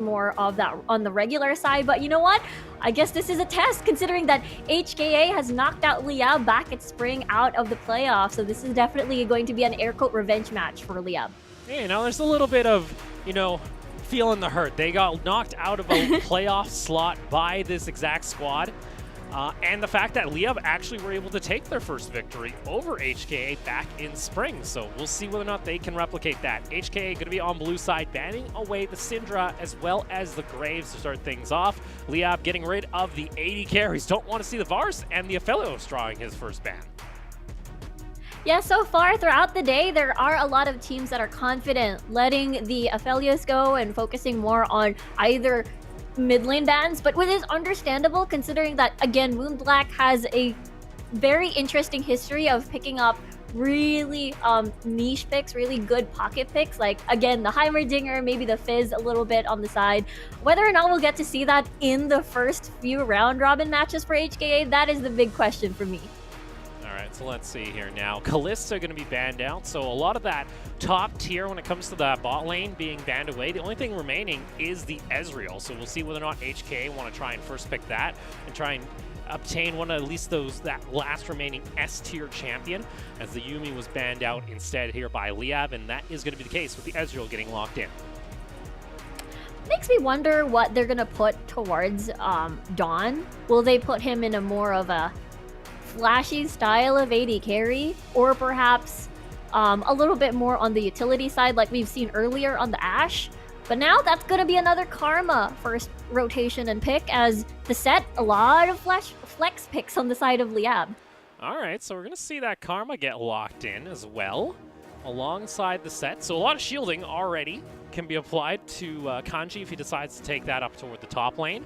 more of that on the regular side. But you know what? I guess this is a test, considering that HKA has knocked out Liyab back at Spring out of the playoffs. So this is definitely going to be an air quote revenge match for Liyab. Yeah, now there's a little bit of, feeling the hurt. They got knocked out of a playoff slot by this exact squad. And the fact that Liyab actually were able to take their first victory over HKA back in Spring. So we'll see whether or not they can replicate that. HKA going to be on blue side, banning away the Syndra as well as the Graves to start things off. Liyab getting rid of the 80 carries. Don't want to see the Vars, and the Aphelios drawing his first ban. Yeah, so far throughout the day, there are a lot of teams that are confident letting the Aphelios go and focusing more on either mid lane bans, but which is understandable considering that, again, Moonblack has a very interesting history of picking up really niche picks, really good pocket picks, like, again, the Heimerdinger, maybe the Fizz a little bit on the side. Whether or not we'll get to see that in the first few round-robin matches for HKA, that is the big question for me. All right, so let's see here now. Kalista going to be banned out, so a lot of that top tier when it comes to the bot lane being banned away. The only thing remaining is the Ezreal, so we'll see whether or not HKA want to try and first pick that and try and obtain one of at least that last remaining S-tier champion, as the Yuumi was banned out instead here by Liyab, and that is going to be the case with the Ezreal getting locked in. Makes me wonder what they're going to put towards Dawn. Will they put him in a more of a flashy style of AD carry, or perhaps a little bit more on the utility side like we've seen earlier on the Ashe? But now that's going to be another Karma first rotation and pick, as the set, a lot of flex picks on the side of Liyab. All right, so we're going to see that Karma get locked in as well alongside the set. So a lot of shielding already can be applied to Kanji if he decides to take that up toward the top lane.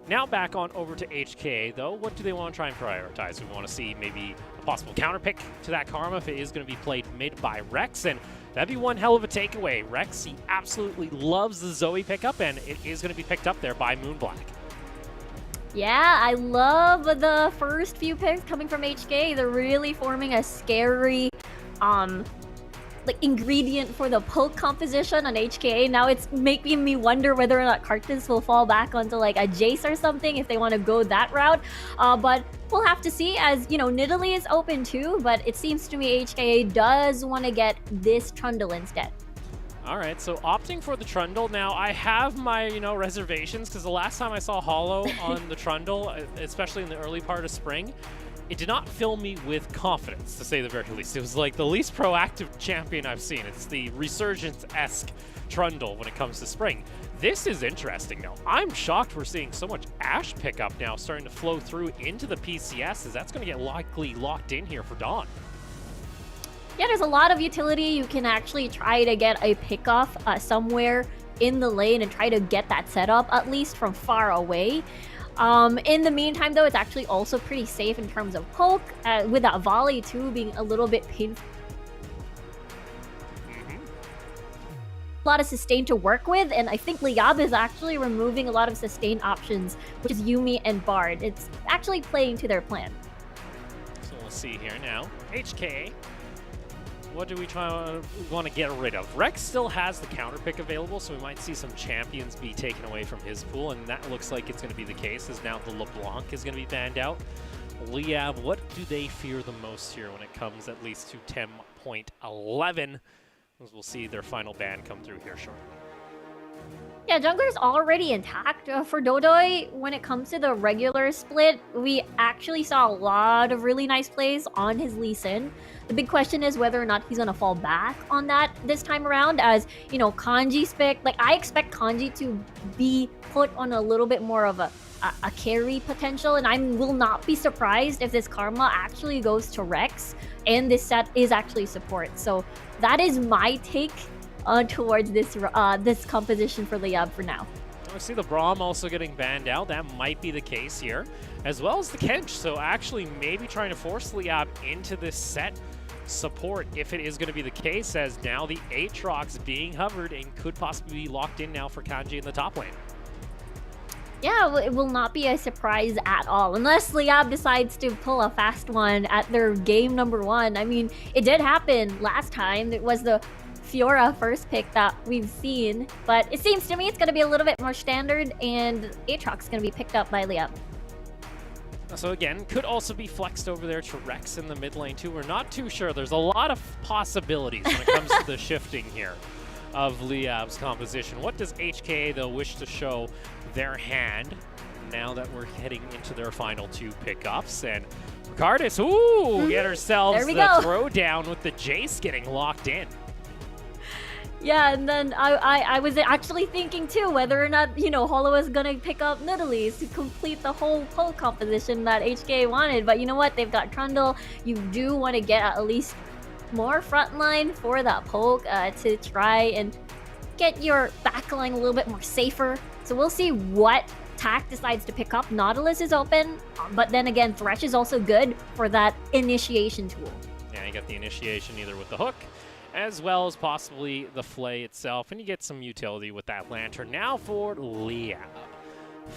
Now back on over to HKA, though. What do they want to try and prioritize? We want to see maybe a possible counter pick to that Karma if it is going to be played mid by Rex, and that'd be one hell of a takeaway. Rex, he absolutely loves the Zoe pickup, and it is going to be picked up there by Moonblack. Yeah, I love the first few picks coming from HKA. They're really forming a scary ingredient for the poke composition on HKA. Now it's making me wonder whether or not Karthus will fall back onto like a Jace or something if they want to go that route. But we'll have to see, as Nidalee is open too, but it seems to me HKA does want to get this Trundle instead. All right, so opting for the Trundle. Now, I have my, reservations, because the last time I saw Hollow on the Trundle, especially in the early part of Spring, it did not fill me with confidence, to say the very least. It was like the least proactive champion I've seen. It's the Resurgence-esque Trundle when it comes to Spring. This is interesting, though. I'm shocked we're seeing so much Ashe pickup now starting to flow through into the PCS, as that's going to get likely locked in here for Dawn. Yeah, there's a lot of utility. You can actually try to get a pickoff somewhere in the lane and try to get that set up, at least from far away. In the meantime, though, it's actually also pretty safe in terms of poke, with that volley, too, being a little bit painful. A lot of sustain to work with, and I think Liyab is actually removing a lot of sustain options, which is Yuumi and Bard. It's actually playing to their plan. So we'll see here now. HKA. What do we want to get rid of? Rex still has the counter pick available, so we might see some champions be taken away from his pool, and that looks like it's going to be the case, as now the LeBlanc is going to be banned out. Liyab, what do they fear the most here when it comes at least to 10.11? As we'll see their final ban come through here shortly. Yeah, jungler's already intact. For Dodoy, when it comes to the regular split, we actually saw a lot of really nice plays on his Lee Sin. The big question is whether or not he's going to fall back on that this time around, as, Kanji's pick. Like, I expect Kanji to be put on a little bit more of a carry potential, and I will not be surprised if this Karma actually goes to Rex, and this set is actually support. So that is my take towards this composition for Liyab for now. I see the Braum also getting banned out. That might be the case here, as well as the Kench. So actually maybe trying to force Liyab into this set support if it is going to be the case, as now the Aatrox being hovered and could possibly be locked in now for Kanji in the top lane. Yeah, it will not be a surprise at all, unless Liyab decides to pull a fast one at their game number 1. I mean, it did happen last time. It was the Fiora first pick that we've seen, but it seems to me it's going to be a little bit more standard, and Aatrox's going to be picked up by Liyab. So again, could also be flexed over there to Rex in the mid lane too. We're not too sure. There's a lot of possibilities when it comes to the shifting here of Liyab's composition. What does HKA, though, wish to show their hand now that we're heading into their final 2 pickups? And Cardis, ooh, get ourselves the throwdown with the Jace getting locked in. Yeah, and then I was actually thinking too whether or not, you know, Hollow is gonna pick up Nidalee to complete the whole poke composition that HKA wanted. But you know what? They've got Trundle. You do want to get at least more frontline for that poke to try and get your backline a little bit more safer. So we'll see what Tack decides to pick up. Nautilus is open, but then again, Thresh is also good for that initiation tool. Yeah, you get the initiation either with the hook, as well as possibly the Flay itself, and you get some utility with that Lantern. Now for Liyab.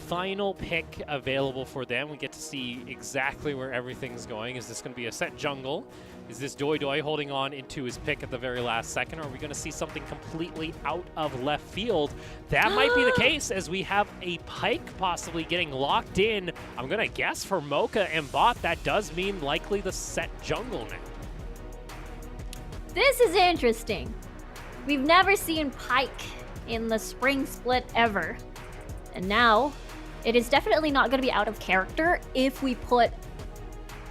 Final pick available for them. We get to see exactly where everything's going. Is this going to be a set jungle? Is this Doi Doi holding on into his pick at the very last second? Or are we going to see something completely out of left field? That might be the case, as we have a Pyke possibly getting locked in. I'm going to guess for Mocha and Bot, that does mean likely the set jungle now. This is interesting. We've never seen Pyke in the spring split ever. And now, it is definitely not going to be out of character if we put,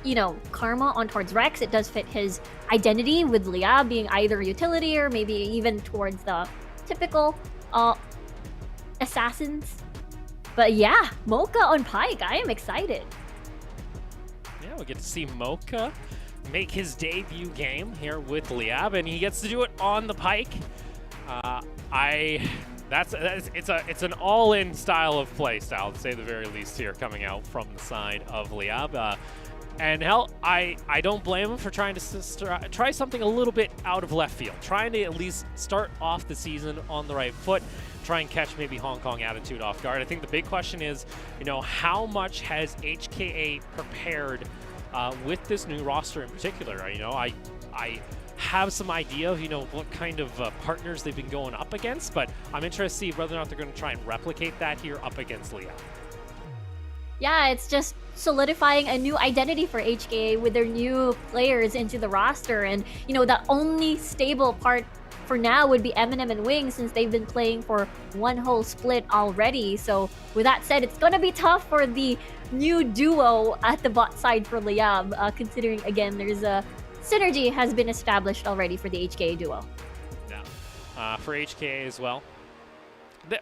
you know, Karma on towards Rex. It does fit his identity, with Liyab being either utility or maybe even towards the typical assassins. But yeah, Mocha on Pyke. I am excited. Yeah, we get to see Mocha make his debut game here with Liyab, and he gets to do it on the Pyke. It's an all-in style of play style, to say the very least, here coming out from the side of Liyab. And hell, I don't blame him for trying to try something a little bit out of left field, trying to at least start off the season on the right foot, try and catch maybe Hong Kong Attitude off guard. I think the big question is, you know, how much has HKA prepared with this new roster in particular? You know, I have some idea of, you know, what kind of partners they've been going up against, but I'm interested to see whether or not they're going to try and replicate that here up against Liyab. Yeah, it's just solidifying a new identity for HKA with their new players into the roster. And, you know, the only stable part for now would be Eminem and Wing, since they've been playing for one whole split already. So with that said, it's going to be tough for the new duo at the bot side for Liyab, considering, again, there's a synergy has been established already for the HKA duo. Yeah, for HKA as well.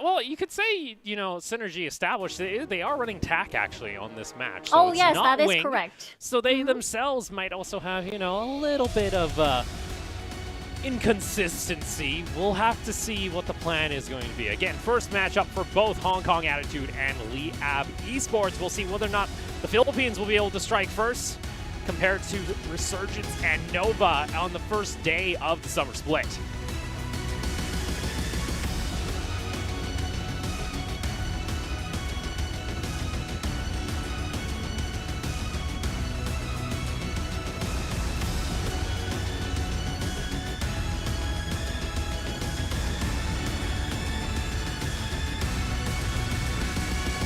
Well, you could say, you know, synergy established. They are running Tack, actually, on this match. So oh, yes, that is Wing, correct. So they themselves might also have, you know, a little bit of inconsistency. We'll have to see what the plan is going to be. Again, first matchup for both Hong Kong Attitude and Liyab Esports. We'll see whether or not the Philippines will be able to strike first compared to Resurgence and Nova on the first day of the summer split.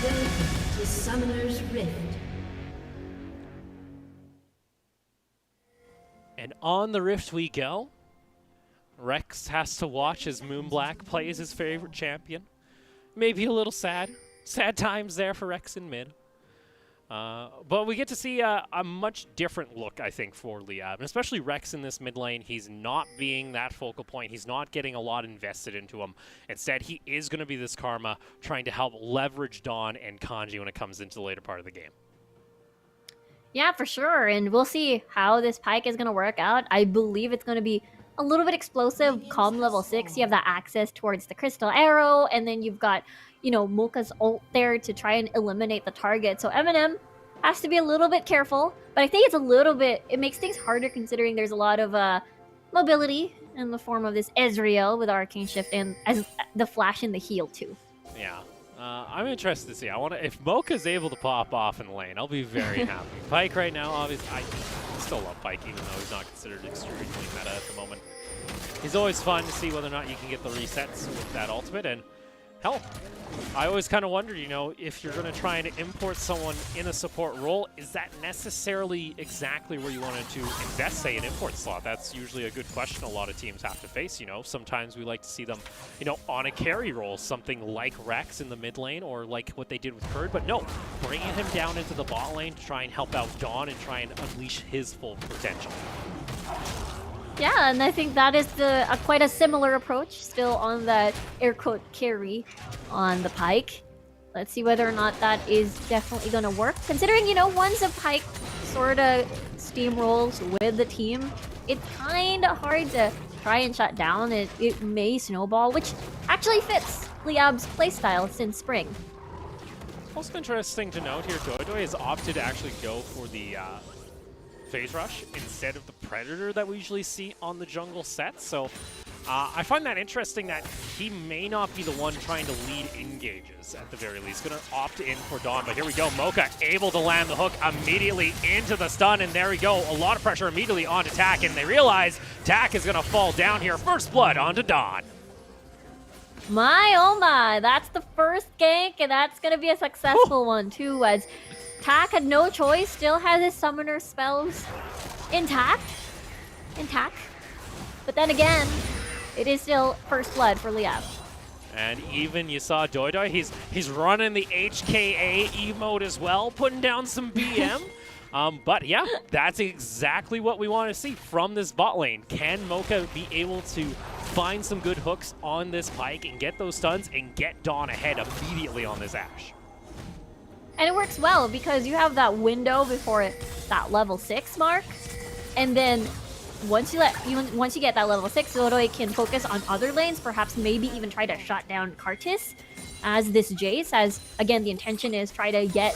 Welcome to Summoner's Rift. And on the Rift we go. Rex has to watch as Moonblack plays his favorite champion. Maybe a little sad. Sad times there for Rex in mid. But we get to see a much different look, I think, for Liyab. And especially Rex in this mid lane. He's not being that focal point. He's not getting a lot invested into him. Instead, he is going to be this Karma, trying to help leverage Dawn and Kanji when it comes into the later part of the game. Yeah, for sure. And we'll see how this Pyke is going to work out. I believe it's going to be a little bit explosive. Calm level 6, you have that access towards the Crystal Arrow. And then you've got, you know, Mocha's ult there to try and eliminate the target. So Eminem has to be a little bit careful. But I think it's a little bit, it makes things harder considering there's a lot of mobility in the form of this Ezreal with Arcane Shift and as the flash and the heal too. Yeah. I'm interested to see. If Mocha's able to pop off in lane, I'll be very happy. Pyke right now, obviously, still love Pike, even though he's not considered extremely meta at the moment. He's always fun to see whether or not you can get the resets with that ultimate, and hell, I always kind of wondered, you know, if you're going to try and import someone in a support role, is that necessarily exactly where you wanted to invest, say, an import slot? That's usually a good question a lot of teams have to face, you know. Sometimes we like to see them, you know, on a carry role, something like Rex in the mid lane or like what they did with Kurd, but no, bringing him down into the bot lane to try and help out Dawn and try and unleash his full potential. Yeah, and I think that is quite a similar approach, still on that air quote carry on the Pyke. Let's see whether or not that is definitely going to work. Considering, you know, once a Pyke sort of steamrolls with the team, it's kind of hard to try and shut down. It may snowball, which actually fits Liyab's playstyle since spring. Also interesting to note here, Doidoi has opted to actually go for the phase rush instead of the Predator that we usually see on the jungle set. So I find that interesting that he may not be the one trying to lead engages at the very least. Going to opt in for Dawn, but here we go. Mocha able to land the hook immediately into the stun, and there we go. A lot of pressure immediately onto Tak, and they realize Tak is going to fall down here. First blood onto Dawn. My oh my, that's the first gank, and that's going to be a successful one too, as Tak had no choice, still has his summoner spells intact. But then again, it is still first blood for Liyab. And even you saw Doidoi, he's running the HKA emote as well, putting down some BM. But yeah, that's exactly what we want to see from this bot lane. Can Mocha be able to find some good hooks on this Pyke and get those stuns and get Dawn ahead immediately on this Ashe? And it works well because you have that window before that level 6 mark, and then once you get that level 6, Doidoi can focus on other lanes, perhaps maybe even try to shut down Kartis as this Jace, as again the intention is try to get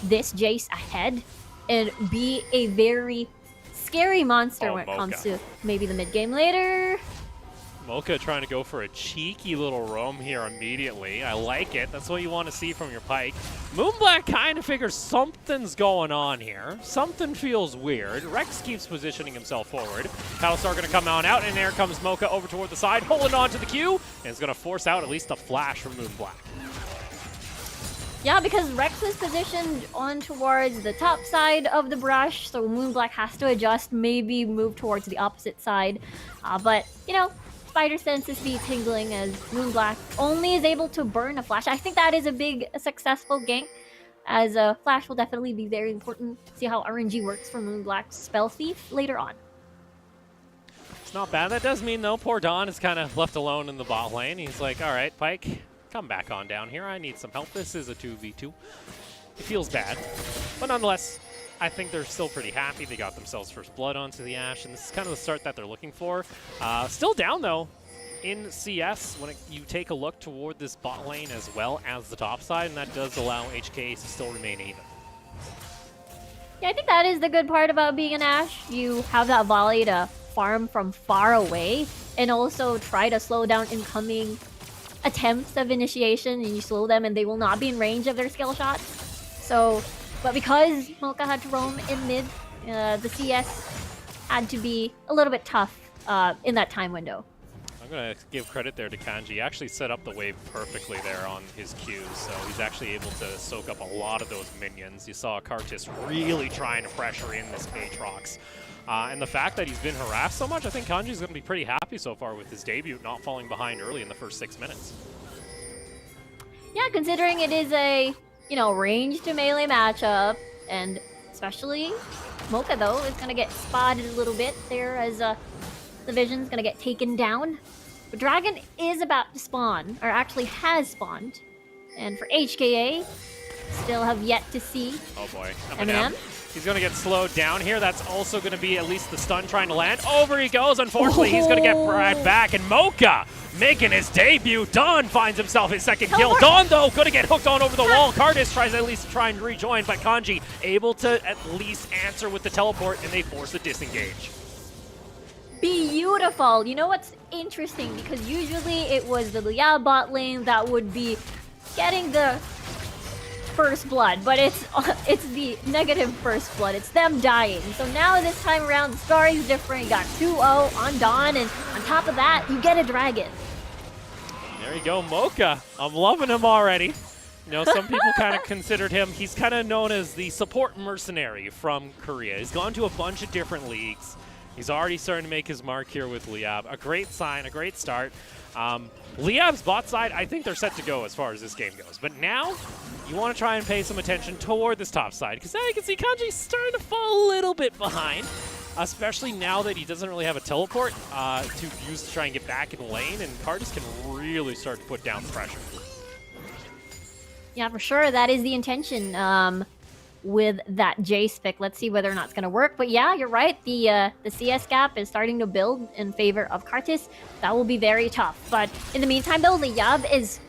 this Jace ahead and be a very scary monster when it comes to maybe the mid game later. Mocha trying to go for a cheeky little roam here immediately. I like it. That's what you want to see from your Pyke. Moonblack kind of figures something's going on here. Something feels weird. Rex keeps positioning himself forward. Battlestar going to come on out, and there comes Mocha over toward the side, holding on to the Q, and it's going to force out at least a flash from Moonblack. Yeah, because Rex is positioned on towards the top side of the brush, so Moonblack has to adjust, maybe move towards the opposite side. But, you know, Spider senses be tingling as Moonblack only is able to burn a flash. I think that is a successful gank, as a flash will definitely be very important. See how RNG works for Moonblack's Spell Thief later on. It's not bad. That does mean, though, poor Dawn is kind of left alone in the bot lane. He's like, all right, Pyke, come back on down here. I need some help. This is a 2v2. It feels bad, but nonetheless, I think they're still pretty happy. They got themselves first blood onto the Ashe, and this is kind of the start that they're looking for. Still down, though, in CS when you take a look toward this bot lane as well as the top side, and that does allow HKA to still remain even. Yeah, I think that is the good part about being an Ashe. You have that volley to farm from far away, and also try to slow down incoming attempts of initiation, and you slow them and they will not be in range of their skill shots. So, but because Mocha had to roam in mid, the CS had to be a little bit tough in that time window. I'm going to give credit there to Kanji. He actually set up the wave perfectly there on his Qs, so he's actually able to soak up a lot of those minions. You saw Kartis really trying to pressure in this Aatrox. And the fact that he's been harassed so much, I think Kanji's going to be pretty happy so far with his debut, not falling behind early in the first 6 minutes. Yeah, considering it is a, you know, range to melee matchup, and especially Mocha, though, is going to get spotted a little bit there as the Vision's going to get taken down. But Dragon is about to spawn, or actually has spawned. And for HKA, still have yet to see. Oh boy. Eminem. He's going to get slowed down here. That's also going to be at least the stun trying to land. Over he goes. Unfortunately, he's going to get brought back. And Mocha making his debut. Dawn finds himself his second kill. Dawn, though, going to get hooked on over the wall. Kartis tries at least to try and rejoin, but Kanji able to at least answer with the teleport, and they force a disengage. Beautiful. You know what's interesting? Because usually it was the Liyab bot lane that would be getting the first blood, but it's the negative first blood. It's them dying. So now this time around, the story's different. You got 2-0 on Dawn, and on top of that, you get a dragon. There you go, Mocha. I'm loving him already. You know, some people kind of considered him, he's kind of known as the support mercenary from Korea. He's gone to a bunch of different leagues. He's already starting to make his mark here with Liyab. A great sign, a great start. Liyab's bot side, I think they're set to go as far as this game goes. But now, you want to try and pay some attention toward this top side, because now you can see Kanji's starting to fall a little bit behind, especially now that he doesn't really have a teleport to use to try and get back in lane, and Cardis can really start to put down the pressure. Yeah, for sure. That is the intention with that Jace pick. Let's see whether or not it's going to work. But yeah, you're right. The CS gap is starting to build in favor of Kartis. That will be very tough. But in the meantime, though, Liyab is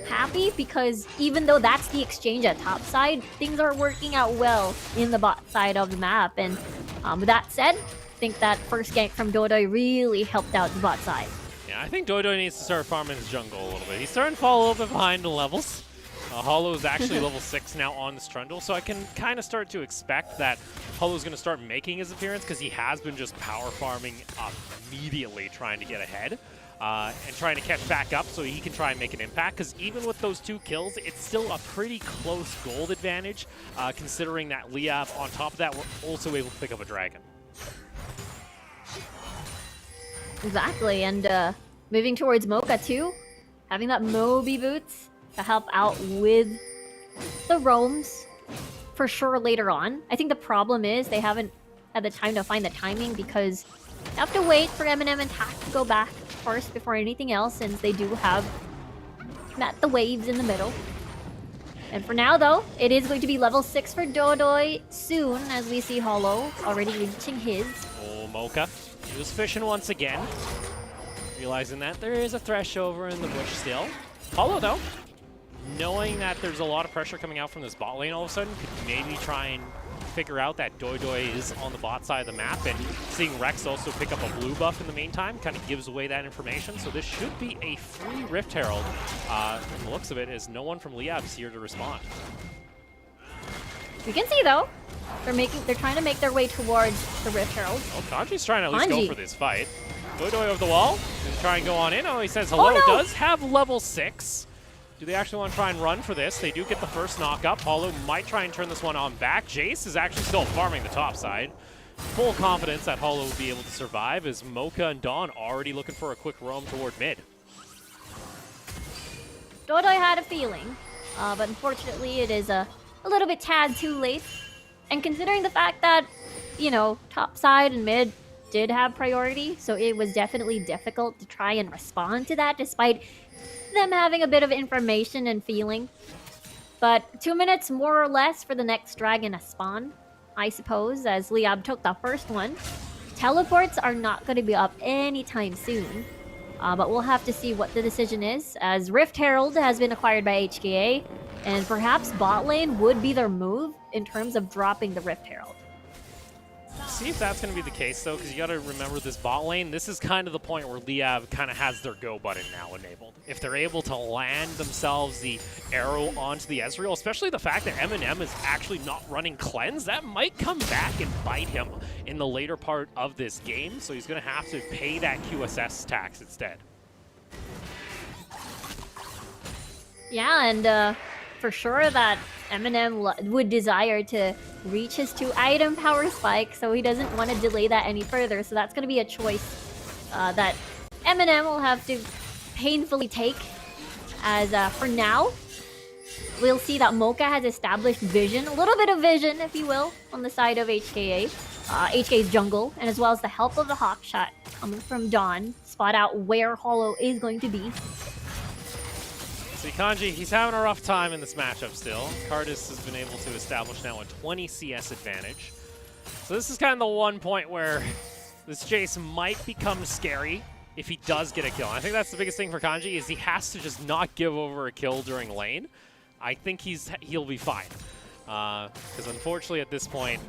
happy because even though that's the exchange at top side, things are working out well in the bot side of the map. And with that said, I think that first gank from Dodoi really helped out the bot side. Yeah, I think Dodoi needs to start farming his jungle a little bit. He's starting to fall a little bit behind the levels. Hollow is actually level 6 now on this Trundle, so I can kind of start to expect that Hollow's going to start making his appearance because he has been just power farming immediately trying to get ahead and trying to catch back up so he can try and make an impact, because even with those 2 kills, it's still a pretty close gold advantage considering that Liyab, on top of that, we're also able to pick up a dragon. Exactly, and moving towards Mocha too, having that Moby boots to help out with the roams for sure later on. I think the problem is they haven't had the time to find the timing because you have to wait for Eminem and Tak to go back first before anything else, since they do have met the waves in the middle. And for now, though, it is going to be level 6 for Dodoi soon, as we see Hollow already reaching his. Oh, Mocha. He was fishing once again, realizing that there is a Thresh over in the bush still. Hollow, though, knowing that there's a lot of pressure coming out from this bot lane all of a sudden, could maybe try and figure out that Dodoi is on the bot side of the map, and seeing Rex also pick up a blue buff in the meantime kind of gives away that information. So this should be a free Rift Herald from the looks of it, as no one from Liyab is here to respond. We can see, though, they're trying to make their way towards the Rift Herald. Well, Kanji's trying to at least go for this fight. Dodoi over the wall, gonna try and go on in. Oh, he says hello. Oh, no. Does have level 6. Do they actually want to try and run for this? They do get the first knock up. Hollow might try and turn this one on back. Jace is actually still farming the top side. Full confidence that Hollow will be able to survive, as Mocha and Dawn already looking for a quick roam toward mid. Dodoi had a feeling, but unfortunately it is a little bit tad too late. And considering the fact that, you know, top side and mid did have priority, so it was definitely difficult to try and respond to that despite them having a bit of information and feeling. But 2 minutes more or less for the next dragon to spawn, I suppose, as Liyab took the first one. Teleports are not going to be up anytime soon, but we'll have to see what the decision is, as Rift Herald has been acquired by HKA, and perhaps bot lane would be their move in terms of dropping the Rift Herald. See if that's going to be the case, though, because you got to remember this bot lane. This is kind of the point where Liyab kind of has their go button now enabled. If they're able to land themselves the arrow onto the Ezreal, especially the fact that Eminem is actually not running cleanse, that might come back and bite him in the later part of this game. So he's going to have to pay that QSS tax instead. Yeah, and for sure that Eminem would desire to reach his 2-item power spike, so he doesn't want to delay that any further. So that's going to be a choice that Eminem will have to painfully take. As for now, we'll see that Mocha has established vision, a little bit of vision, if you will, on the side of HKA. HKA's jungle, and as well as the help of the Hawk Shot coming from Dawn, spot out where Hollow is going to be. See, Kanji, he's having a rough time in this matchup still. Cardis has been able to establish now a 20 CS advantage. So this is kind of the one point where this Jace might become scary if he does get a kill. And I think that's the biggest thing for Kanji, is he has to just not give over a kill during lane. I think he'll be fine. Because unfortunately at this point,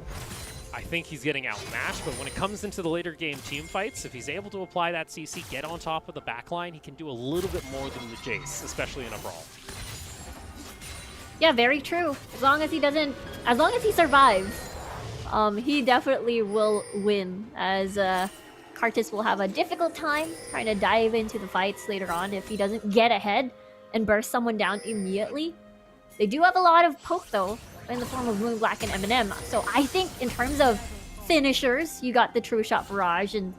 I think he's getting outmatched, but when it comes into the later game team fights, if he's able to apply that CC, get on top of the backline, he can do a little bit more than the Jace, especially in a brawl. Yeah, very true. As long as he survives, he definitely will win. As Kartis will have a difficult time trying to dive into the fights later on if he doesn't get ahead and burst someone down immediately. They do have a lot of poke though, in the form of Moonblack and Eminem. So I think in terms of finishers, you got the True Shot Barrage and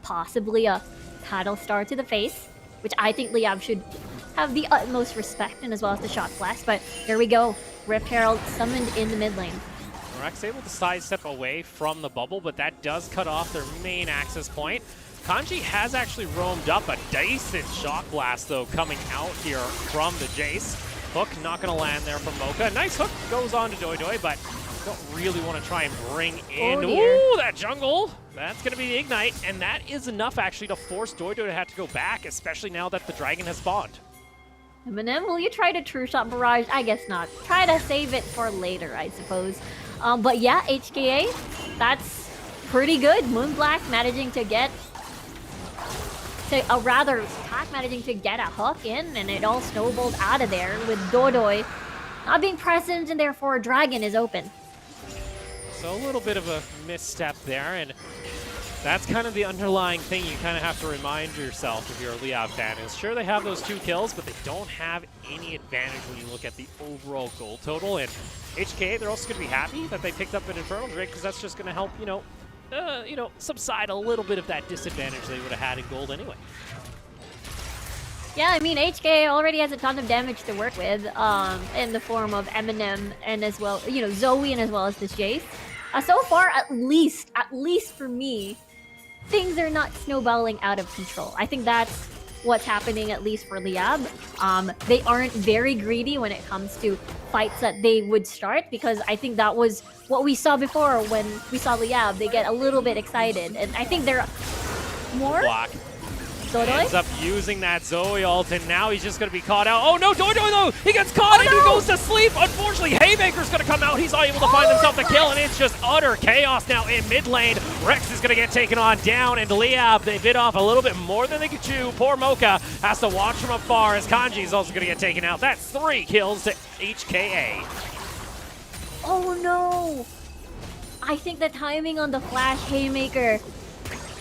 possibly a Paddle Star to the face, which I think Liyab should have the utmost respect in, as well as the Shot Flash. But here we go. Rift Herald summoned in the mid lane. Rex able to sidestep away from the bubble, but that does cut off their main access point. Kanji has actually roamed up a decent Shock Blast, though, coming out here from the Jace. Hook not going to land there from Mocha. Nice hook goes on to Doidoi, but don't really want to try and bring in. Ooh, that jungle. That's going to be the Ignite, and that is enough, actually, to force Doidoi to have to go back, especially now that the Dragon has spawned. Eminem, will you try to True Shot Barrage? I guess not. Try to save it for later, I suppose. But yeah, HKA, that's pretty good. Moonblack managing to get... Tack managing to get a hook in, and it all snowballed out of there with Doidoi not being present, and therefore Dragon is open. So a little bit of a misstep there, and that's kind of the underlying thing you kind of have to remind yourself if you're a Liyab fan is sure they have those 2 kills, but they don't have any advantage when you look at the overall goal total. And HKA, they're also going to be happy that they picked up an Infernal Drake because that's just going to help, subside a little bit of that disadvantage they would have had in gold anyway. Yeah, I mean, HKA already has a ton of damage to work with in the form of Eminem and as well, Zoe and as well as this Jace. So far, at least for me, things are not snowballing out of control. I think that's what's happening, at least for Liyab. They aren't very greedy when it comes to fights that they would start, because I think that was what we saw before when we saw Liyab. They get a little bit excited, and I think they're more... Block. Doidoi? Ends up using that Zoe ult, and now he's just going to be caught out. Oh no, Doidoi though! He gets caught and he goes to sleep! Unfortunately, Haymaker's going to come out. He's not able to find himself the kill, and it's just utter chaos now in mid lane. Rex is going to get taken on down, and Liyab, they bit off a little bit more than they could chew. Poor Mocha has to watch from afar as Kanji is also going to get taken out. That's 3 kills to HKA. Oh no! I think the timing on the flash Haymaker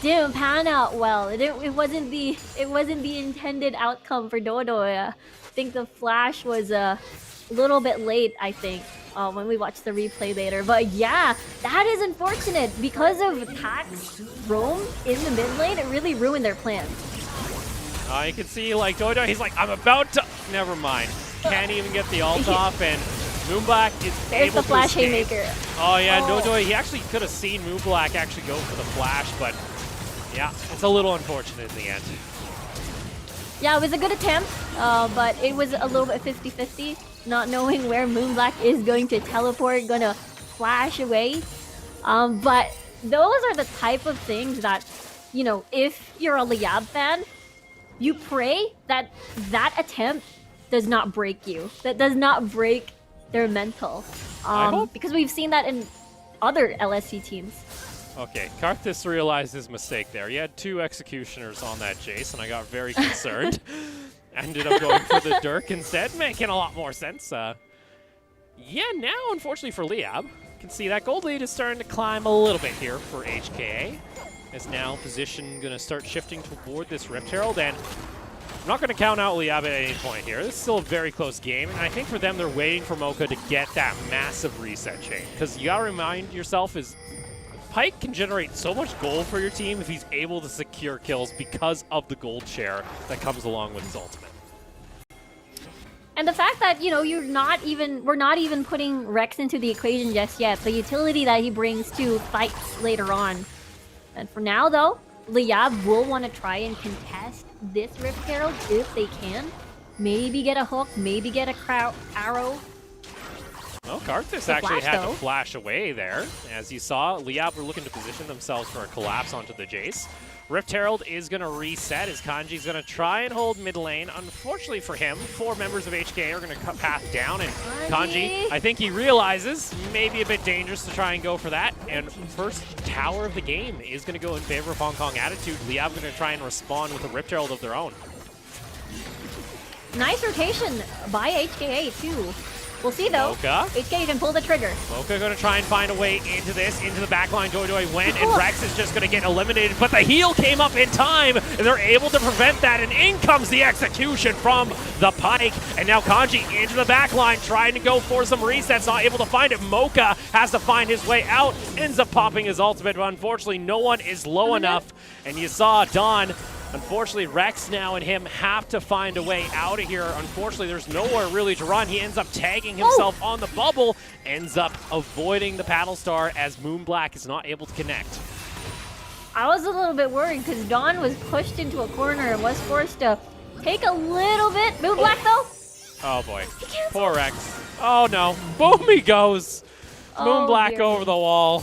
didn't pan out well. It wasn't the intended outcome for Doidoi. I think the flash was a little bit late, I think, when we watched the replay later. But yeah, that is unfortunate. Because of Tack's roam in the mid lane, it really ruined their plans. You can see, like, Doidoi, he's like, I'm about to... Never mind. Can't even get the ult off, and Moonblack is There's able the flash to escape. Haymaker. Oh yeah, Doidoi, he actually could have seen Moonblack actually go for the flash, but yeah, it's a little unfortunate in the end. Yeah, it was a good attempt, but it was a little bit 50-50, not knowing where Moonblack is going to teleport, gonna flash away. But those are the type of things that, if you're a Liyab fan, you pray that that attempt does not break you. That does not break their mental. Because we've seen that in other LSC teams. Okay, Karthus realized his mistake there. He had 2 executioners on that Jace, and I got very concerned. Ended up going for the Dirk instead, making a lot more sense. Yeah, now, unfortunately for Liyab, you can see that gold lead is starting to climb a little bit here for HKA. As now position going to start shifting toward this Rift Herald, and I'm not going to count out Liyab at any point here. This is still a very close game, and I think for them, they're waiting for Mocha to get that massive reset chain. Because you got to remind yourself is Pyke can generate so much gold for your team if he's able to secure kills because of the gold share that comes along with his ultimate. And the fact that, we're not even putting Rex into the equation just yet. The utility that he brings to fights later on. And for now, though, Liyab will want to try and contest this Rift Herald if they can. Maybe get a hook, maybe get a arrow. Well, Karthus actually had to flash away there. As you saw, Liyab were looking to position themselves for a collapse onto the Jace. Rift Herald is going to reset as Kanji's going to try and hold mid lane. Unfortunately for him, 4 members of HKA are going to path down, and Kanji, I think he realizes maybe a bit dangerous to try and go for that. And first tower of the game is going to go in favor of Hong Kong Attitude. Liyab going to try and respond with a Rift Herald of their own. Nice rotation by HKA too. We'll see though. Mocha. HK can pull the trigger. Mocha going to try and find a way into this, into the backline. Dodoi went, and Rex is just going to get eliminated. But the heal came up in time, and they're able to prevent that. And in comes the execution from the Pike. And now Kanji into the backline, trying to go for some resets. Not able to find it. Mocha has to find his way out. Ends up popping his ultimate, but unfortunately, no one is low enough. And you saw Don. Unfortunately, Rex now and him have to find a way out of here. Unfortunately, there's nowhere really to run. He ends up tagging himself on the bubble, ends up avoiding the paddle star as Moonblack is not able to connect. I was a little bit worried because Dawn was pushed into a corner and was forced to take a little bit. Moonblack though? Oh boy. Poor Rex. Oh no. Boom he goes. Moonblack over the wall.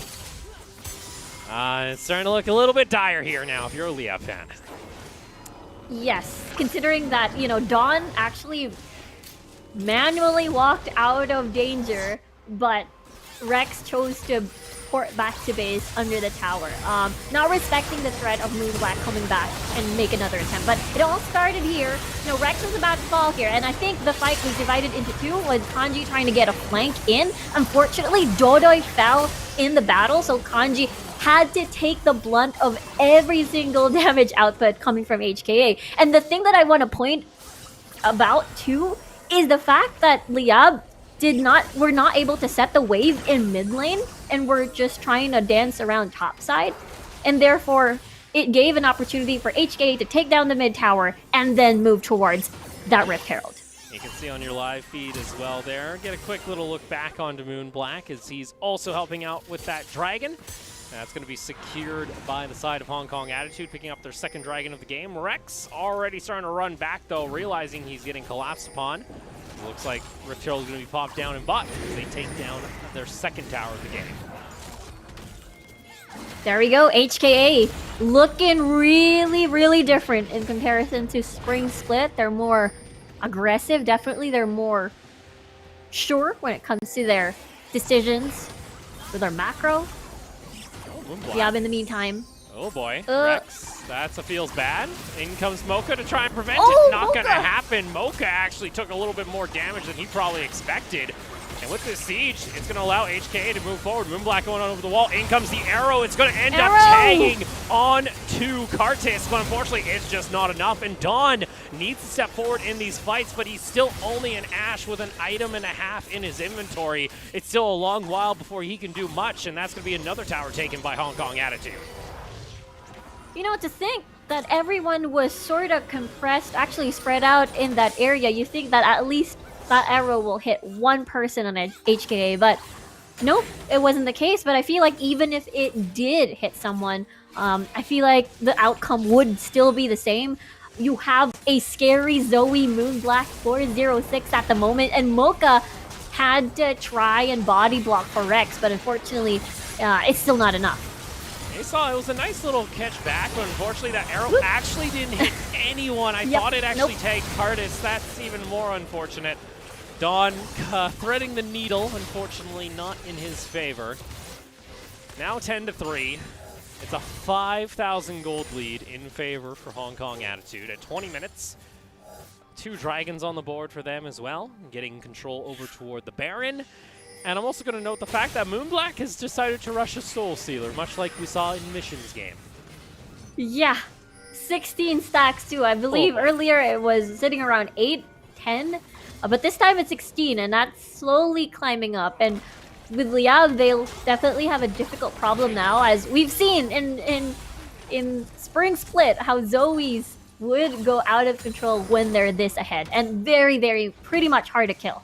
It's starting to look a little bit dire here now if you're a Liyab fan. Yes, considering that, you know, Dawn actually manually walked out of danger, but Rex chose to port back to base under the tower. Not respecting the threat of Moonblack coming back and make another attempt. But it all started here. You know, Rex was about to fall here, and I think the fight was divided into two, with Kanji trying to get a flank in. Unfortunately, Dodoi fell in the battle, so Kanji had to take the blunt of every single damage output coming from HKA. And the thing that I want to point about too is the fact that Liyab were not able to set the wave in mid lane and were just trying to dance around top side. And therefore, it gave an opportunity for HKA to take down the mid tower and then move towards that Rift Herald. You can see on your live feed as well there. Get a quick little look back onto Moonblack as he's also helping out with that dragon. That's going to be secured by the side of Hong Kong Attitude, picking up their second dragon of the game. Rex already starting to run back, though, realizing he's getting collapsed upon. It looks like Rift Herald is going to be popped down in bot as they take down their second tower of the game. There we go, HKA looking really, really different in comparison to Spring Split. They're more aggressive, definitely. They're more sure when it comes to their decisions with their macro. Liyab in the meantime. Oh boy, Rex, that's a feels bad. In comes Mocha to try and prevent it. Not gonna happen. Mocha actually took a little bit more damage than he probably expected. And with this siege, it's gonna allow HKA to move forward. Moonblack going on over the wall. In comes the arrow. It's gonna end up tagging on to Kartis, but unfortunately it's just not enough. And Dawn needs to step forward in these fights, but he's still only an Ashe with an item and a half in his inventory. It's still a long while before he can do much, and that's gonna be another tower taken by Hong Kong Attitude. You know, to think that everyone was sort of compressed, actually spread out in that area, you think that at least that arrow will hit one person on HKA, but nope, it wasn't the case. But I feel like even if it did hit someone, I feel like the outcome would still be the same. You have a scary Zoe Moonblack 406 at the moment, and Mocha had to try and body block for Rex, but unfortunately, it's still not enough. You saw it was a nice little catch back, but unfortunately that arrow actually didn't hit anyone. I thought it actually tagged Kartis. That's even more unfortunate. Dawn threading the needle, unfortunately not in his favor. Now 10-3. It's a 5,000 gold lead in favor for Hong Kong Attitude at 20 minutes. 2 dragons on the board for them as well, getting control over toward the Baron. And I'm also going to note the fact that Moonblack has decided to rush a Soul Stealer, much like we saw in Mission's game. Yeah, 16 stacks too. I believe earlier it was sitting around 8, 10, but this time it's 16, and that's slowly climbing up. And with Liyab, they'll definitely have a difficult problem now, as we've seen in Spring Split how Zoe's would go out of control when they're this ahead, and very, very pretty much hard to kill.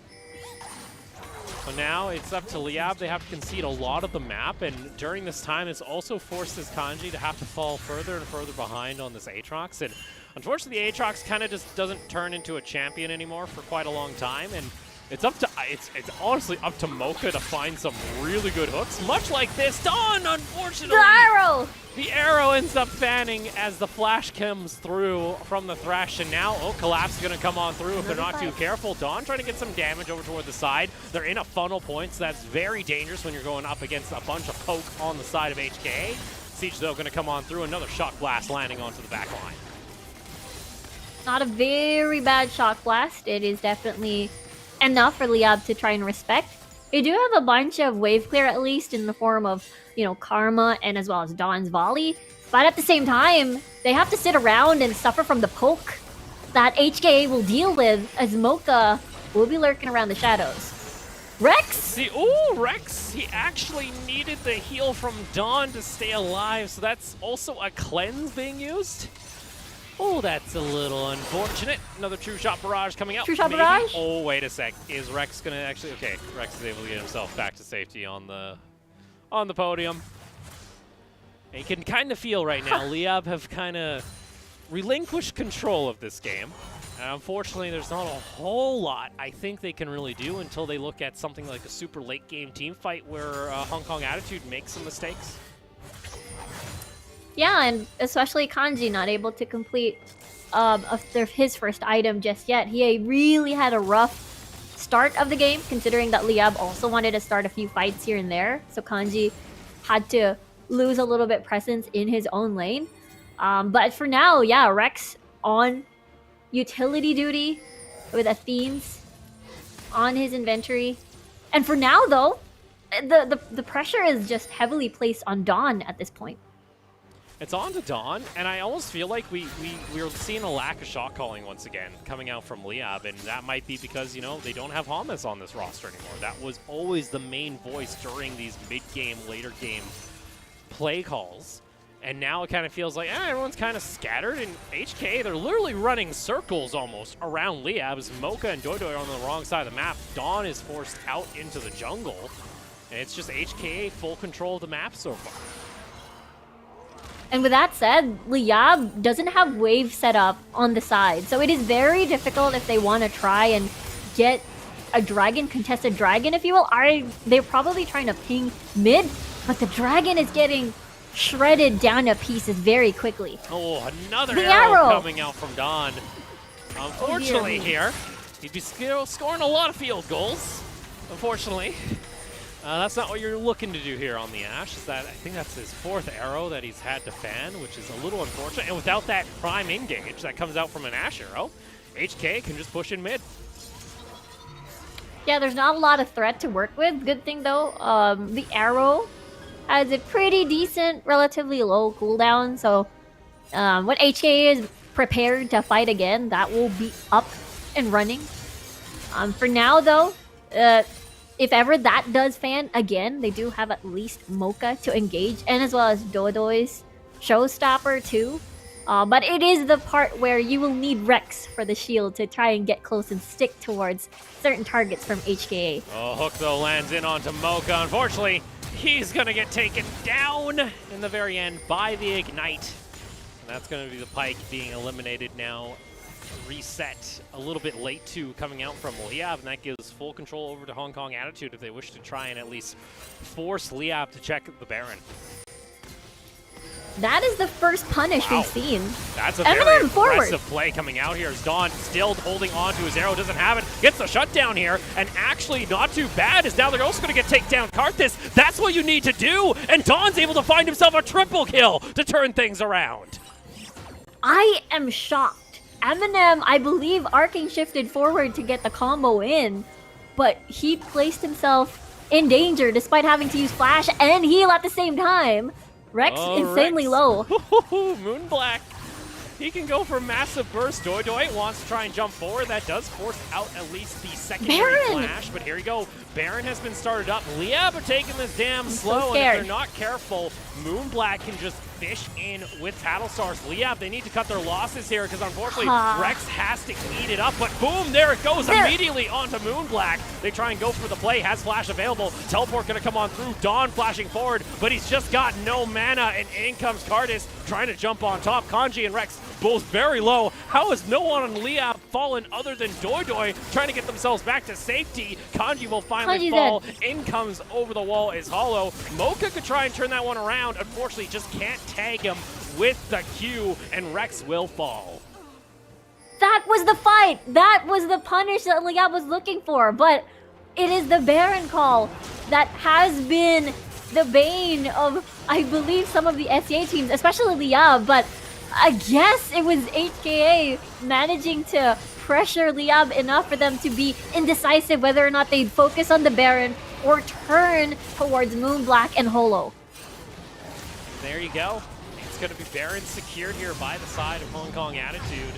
So now it's up to Liyab. They have to concede a lot of the map, and during this time, it's also forced this Kanji to have to fall further and further behind on this Aatrox. And unfortunately, the Aatrox kind of just doesn't turn into a champion anymore for quite a long time. And it's up to it's honestly up to Mocha to find some really good hooks, much like this. Dawn, unfortunately, the arrow ends up fanning as the flash comes through from the Thresh, and now Collapse is going to come on through if they're not too careful. Dawn trying to get some damage over toward the side. They're in a funnel point, so that's very dangerous when you're going up against a bunch of poke on the side of HKA. Siege, though, going to come on through. Another Shock Blast landing onto the back line. Not a very bad Shock Blast. It is definitely enough for Liyab to try and respect. They do have a bunch of wave clear, at least in the form of, you know, Karma and as well as Dawn's Volley. But at the same time, they have to sit around and suffer from the poke that HKA will deal with, as Mocha will be lurking around the shadows. Rex? See, ooh, Rex, he actually needed the heal from Dawn to stay alive, so that's also a cleanse being used. Oh, that's a little unfortunate. Another True Shot Barrage coming out. True Shot Barrage? Oh, wait a sec. Is Rex gonna actually? Okay, Rex is able to get himself back to safety on the podium. And you can kind of feel right now, Liyab have kind of relinquished control of this game. And unfortunately, there's not a whole lot I think they can really do until they look at something like a super late game team fight where Hong Kong Attitude makes some mistakes. Yeah, and especially Kanji not able to complete his first item just yet. He really had a rough start of the game, considering that Liyab also wanted to start a few fights here and there. So Kanji had to lose a little bit presence in his own lane. But for now, yeah, Rex on utility duty with Athene's on his inventory. And for now, though, the pressure is just heavily placed on Dawn at this point. It's on to Dawn, and I almost feel like we're seeing a lack of shot calling once again coming out from Liyab, and that might be because, you know, they don't have Hamas on this roster anymore. That was always the main voice during these mid-game, later game play calls. And now it kind of feels like everyone's kind of scattered, and HKA, they're literally running circles almost around Liyab as Mocha and Doidoi are on the wrong side of the map. Dawn is forced out into the jungle, and it's just HKA full control of the map so far. And with that said, Liyab doesn't have wave set up on the side, so it is very difficult if they want to try and get a dragon, contested dragon, if you will. They're probably trying to ping mid, but the dragon is getting shredded down to pieces very quickly. Oh, another the arrow coming out from Dawn. Unfortunately here, he'd be scoring a lot of field goals, unfortunately. That's not what you're looking to do here on the Ashe. I think that's his fourth arrow that he's had to fan, which is a little unfortunate. And without that prime engage that comes out from an Ashe arrow, HK can just push in mid. Yeah, there's not a lot of threat to work with. Good thing though, the arrow has a pretty decent, relatively low cooldown. So when HKA is prepared to fight again, that will be up and running. For now though, if ever that does fan again, they do have at least Mocha to engage, and as well as Dodoi's Showstopper too. But it is the part where you will need Rex for the shield to try and get close and stick towards certain targets from HKA. Oh, hook though lands in onto Mocha. Unfortunately, he's gonna get taken down in the very end by the Ignite. And that's gonna be the Pike being eliminated now. Reset a little bit late too, coming out from Liyab, and that gives full control over to Hong Kong Attitude if they wish to try and at least force Liyab to check the Baron. That is the first punish we've seen. That's a very aggressive play coming out here as Dawn still holding on to his arrow, doesn't have it, gets the shutdown here, and actually not too bad, as now they're also going to get takedown Karthus. That's what you need to do, and Dawn's able to find himself a triple kill to turn things around. I am shocked. Eminem, I believe, arcing shifted forward to get the combo in, but he placed himself in danger despite having to use flash and heal at the same time. Rex, insanely Rex. low. Moonblack. He can go for massive burst. Doidoi wants to try and jump forward. That does force out at least the secondary flash, but here we go. Baron has been started up. Liyab are taking this damn slow, and if they're not careful, Moonblack can just fish in with Tattlestars. Liyab, they need to cut their losses here because unfortunately Rex has to eat it up, but boom, there it goes immediately onto Moonblack. They try and go for the play, has flash available. Teleport gonna come on through, Dawn flashing forward, but he's just got no mana, and in comes Karthus trying to jump on top. Kanji and Rex both very low. How has no one on Liyab fallen other than Doidoi trying to get themselves back to safety? Kanji will finally fall. In comes over the wall is Hollow. Mocha could try and turn that one around. Unfortunately, just can't tag him with the Q, and Rex will fall. That was the fight. That was the punish that Liyab was looking for. But it is the Baron call that has been the bane of, I believe, some of the SEA teams, especially Liyab. But I guess it was HKA managing to pressure Liyab enough for them to be indecisive whether or not they'd focus on the Baron or turn towards Moonblack and Holo. There you go. It's going to be Baron secured here by the side of Hong Kong Attitude.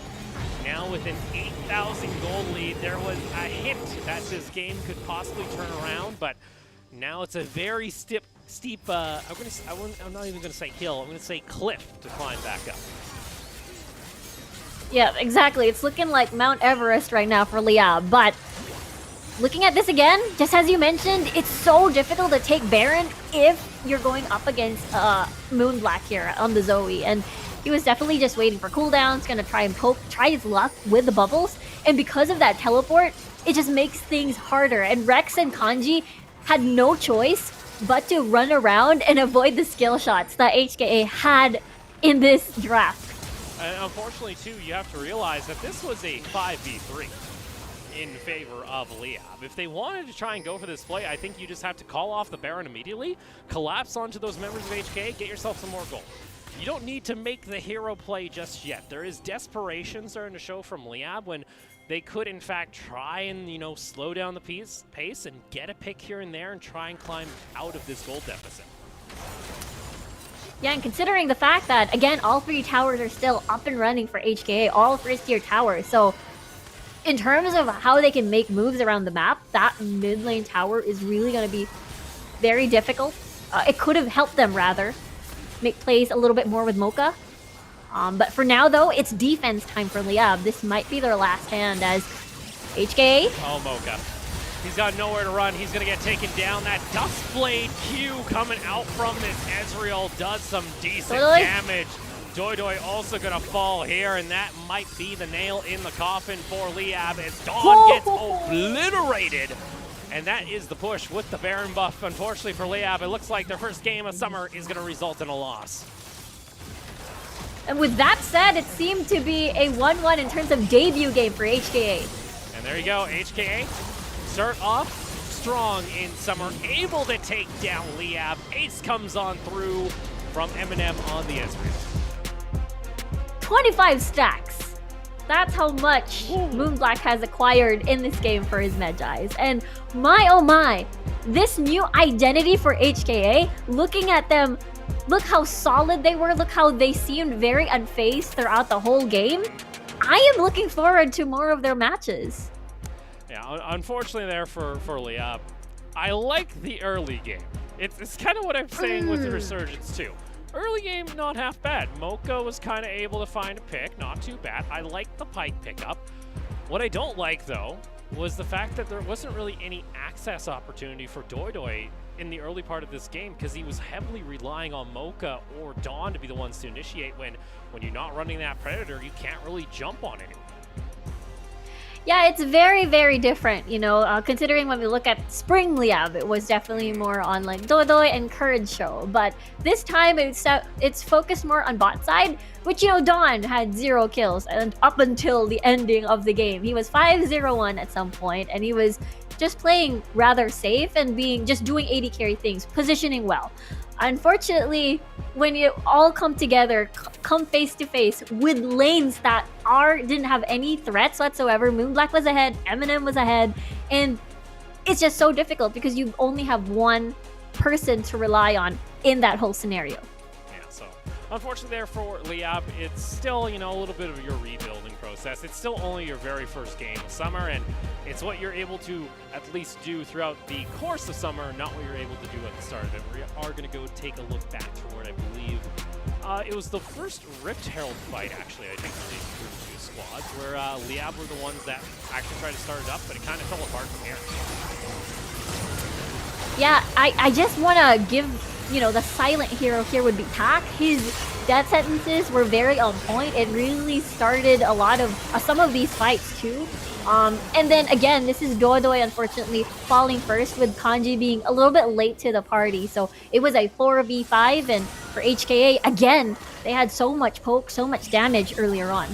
Now with an 8,000 gold lead, there was a hint that this game could possibly turn around, but now it's a very steep I'm not even going to say hill, I'm going to say cliff to climb back up. Yeah, exactly. It's looking like Mount Everest right now for Liyab, but looking at this again, just as you mentioned, it's so difficult to take Baron if you're going up against Moonblack here on the Zoe, and he was definitely just waiting for cooldowns, gonna try and try his luck with the bubbles, and because of that teleport, it just makes things harder, and Rex and Kanji had no choice but to run around and avoid the skill shots that HKA had in this draft. And unfortunately, too, you have to realize that this was a 5v3 in favor of Liyab. If they wanted to try and go for this play, I think you just have to call off the Baron immediately, collapse onto those members of HKA, get yourself some more gold. You don't need to make the hero play just yet. There is desperation starting to show from Liyab when they could, in fact, try and, you know, slow down the pace and get a pick here and there and try and climb out of this gold deficit. Yeah, and considering the fact that, again, all 3 towers are still up and running for HKA, all first-tier towers, so in terms of how they can make moves around the map, that mid lane tower is really going to be very difficult. It could have helped them, rather, make plays a little bit more with Mocha. But for now, though, it's defense time for Liyab. This might be their last hand as HKA. Oh, Mocha. He's got nowhere to run. He's going to get taken down. That Duskblade Q coming out from this Ezreal does some decent damage. Doidoi also going to fall here, and that might be the nail in the coffin for Liyab as Dawn gets obliterated. And that is the push with the Baron buff. Unfortunately for Liyab, it looks like their first game of summer is going to result in a loss. And with that said, it seemed to be a 1-1 in terms of debut game for HKA. And there you go, HKA start off strong in summer, able to take down Liyab. Ace comes on through from Eminem on the Ezreal. 25 stacks. That's how much Moonblack has acquired in this game for his Medjais. And my oh my, this new identity for HKA, looking at them, look how solid they were, look how they seemed very unfazed throughout the whole game. I am looking forward to more of their matches. Yeah, unfortunately there for Liyab, I like the early game. It's kind of what I'm saying with the Resurgence too. Early game, not half bad. Mocha was kind of able to find a pick, not too bad. I like the Pike pickup. What I don't like, though, was the fact that there wasn't really any access opportunity for Doidoi in the early part of this game because he was heavily relying on Mocha or Dawn to be the ones to initiate when you're not running that Predator, you can't really jump on anyone. Yeah, it's very, very different, you know, considering when we look at Spring Liyab, it was definitely more on like Doidoi and Courage Show. But this time it's focused more on bot side, which, you know, Dawn had 0 kills and up until the ending of the game. He was 5-0-1 at some point, and he was just playing rather safe and just doing 80 carry things, positioning well. Unfortunately, when you all come together, come face to face with lanes that didn't have any threats whatsoever. Moonblack was ahead, Eminem was ahead, and it's just so difficult because you only have one person to rely on in that whole scenario. Yeah, so unfortunately there for Liyab, it's still, you know, a little bit of your rebuilding process. It's still only your very first game of summer, and it's what you're able to at least do throughout the course of summer, not what you're able to do at the start of it. We are going to go take a look back toward, I believe, it was the first Rift Herald fight, actually, I think, between the 2 squads, where Liyab were the ones that actually tried to start it up, but it kind of fell apart from here. Yeah, I just want to give, you know, the silent hero here would be Tak. His death sentences were very on point. It really started a lot of some of these fights too. And then again, this is Doidoi unfortunately falling first, with Kanji being a little bit late to the party. So it was a 4v5, and for HKA, again, they had so much poke, so much damage earlier on.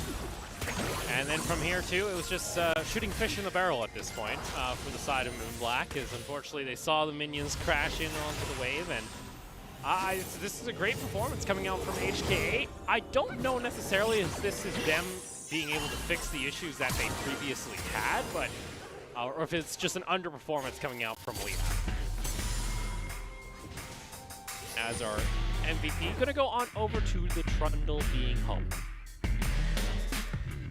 And then from here too, it was just shooting fish in the barrel at this point for the side of Moonblack, as unfortunately they saw the minions crash in onto the wave, and this is a great performance coming out from HKA. I don't know necessarily if this is them being able to fix the issues that they previously had, but or if it's just an underperformance coming out from Liyab. As our MVP, gonna go on over to the Trundle being home.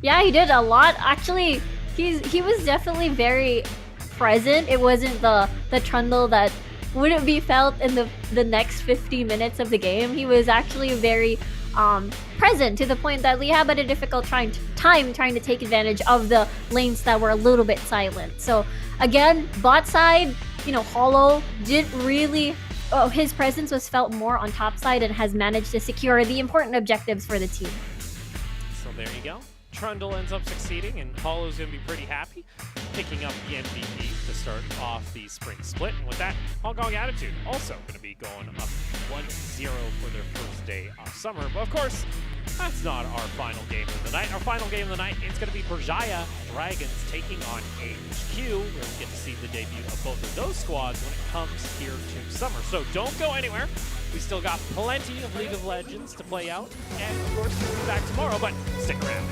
Yeah, he did a lot. Actually, he was definitely very present. It wasn't the Trundle that wouldn't be felt in the next 50 minutes of the game. He was actually very present, to the point that Liyab had a difficult time trying to take advantage of the lanes that were a little bit silent. So again, bot side, Hollow didn't really. Oh, his presence was felt more on top side and has managed to secure the important objectives for the team. So there you go. Trundle ends up succeeding, and Hollow's going to be pretty happy, picking up the MVP to start off the spring split. And with that, Hong Kong Attitude also going to be going up 1-0 for their first day of summer. But of course, that's not our final game of the night. Our final game of the night is going to be Berjaya Dragons taking on HQ. We're going to get to see the debut of both of those squads when it comes here to summer. So don't go anywhere. We still got plenty of League of Legends to play out. And of course, we'll be back tomorrow, but stick around.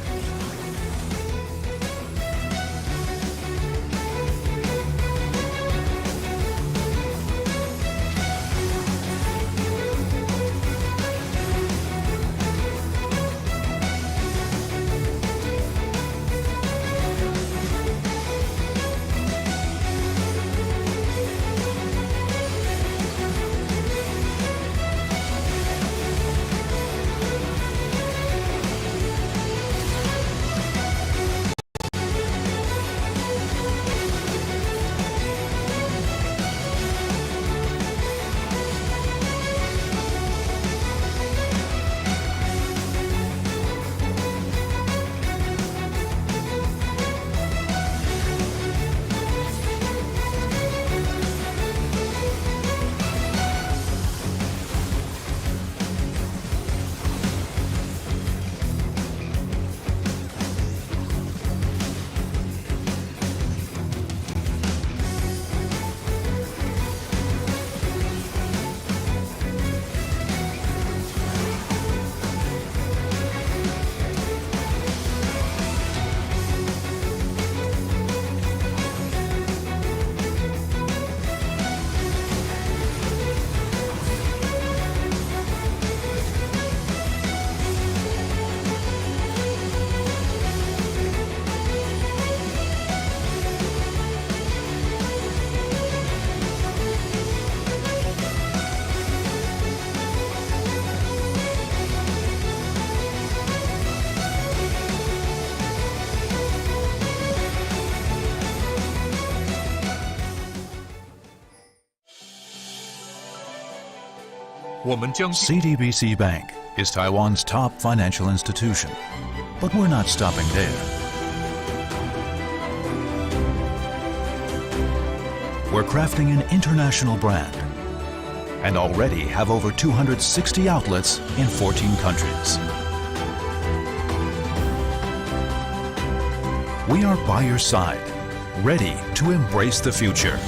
CTBC Bank is Taiwan's top financial institution, but we're not stopping there. We're crafting an international brand and already have over 260 outlets in 14 countries. We are by your side, ready to embrace the future.